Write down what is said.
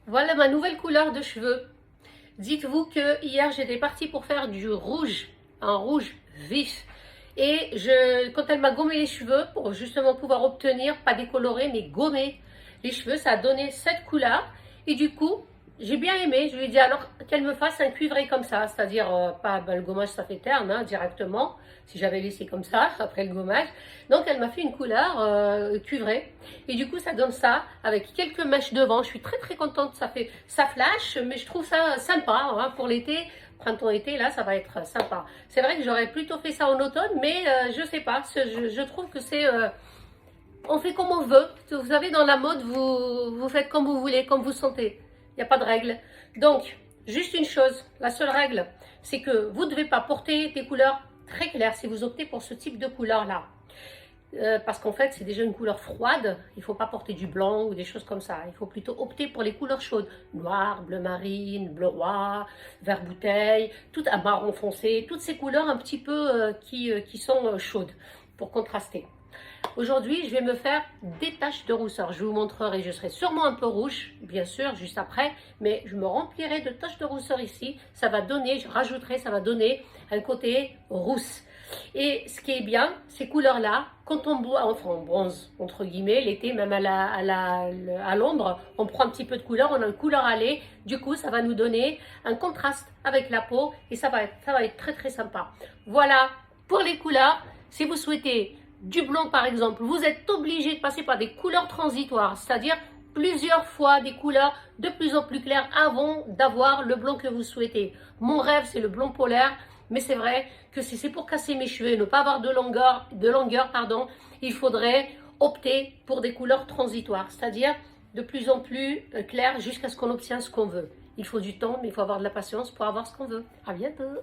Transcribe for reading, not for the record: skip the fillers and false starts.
Voilà ma nouvelle couleur de cheveux. Dites-vous que hier j'étais partie pour faire du rouge, un rouge vif. Et quand elle m'a gommé les cheveux, pour justement pouvoir obtenir, pas décolorer, mais gommer les cheveux, ça a donné cette couleur. Et du coup, j'ai bien aimé. Je lui ai dit alors qu'elle me fasse un cuivré comme ça, c'est-à-dire pas le gommage, ça fait terne directement, si j'avais laissé comme ça après le gommage. Donc elle m'a fait une couleur cuivrée. Et du coup, ça donne ça avec quelques mèches devant. Je suis très contente. Ça flash, mais je trouve ça sympa hein, pour l'été. Printemps-été, là, ça va être sympa. C'est vrai que j'aurais plutôt fait ça en automne, mais je sais pas. Je trouve que c'est... on fait comme on veut. Vous savez, dans la mode, vous faites comme vous voulez, comme vous sentez. Il n'y a pas de règle. Donc, juste une chose, la seule règle, c'est que vous ne devez pas porter des couleurs très claires si vous optez pour ce type de couleur-là. Parce qu'en fait, c'est déjà une couleur froide. Il ne faut pas porter du blanc ou des choses comme ça. Il faut plutôt opter pour les couleurs chaudes. Noir, bleu marine, bleu roi, vert bouteille, tout un marron foncé. Toutes ces couleurs un petit peu qui sont chaudes pour contraster. Aujourd'hui, je vais me faire des taches de rousseur. Je vous montrerai, je serai sûrement un peu rouge, bien sûr, juste après. Mais je me remplirai de taches de rousseur ici. Ça va donner, je rajouterai, ça va donner un côté rousse. Et ce qui est bien, ces couleurs-là, quand on boit, enfin on bronze, entre guillemets, l'été, même à l'ombre, on prend un petit peu de couleur, on a une couleur allée, du coup ça va nous donner un contraste avec la peau et ça va être très sympa. Voilà pour les couleurs. Si vous souhaitez du blanc par exemple, vous êtes obligé de passer par des couleurs transitoires, c'est-à-dire plusieurs fois des couleurs de plus en plus claires avant d'avoir le blanc que vous souhaitez. Mon rêve, c'est le blanc polaire. Mais c'est vrai que si c'est pour casser mes cheveux et ne pas avoir de longueur, il faudrait opter pour des couleurs transitoires, c'est-à-dire de plus en plus claires jusqu'à ce qu'on obtienne ce qu'on veut. Il faut du temps, mais il faut avoir de la patience pour avoir ce qu'on veut. À bientôt!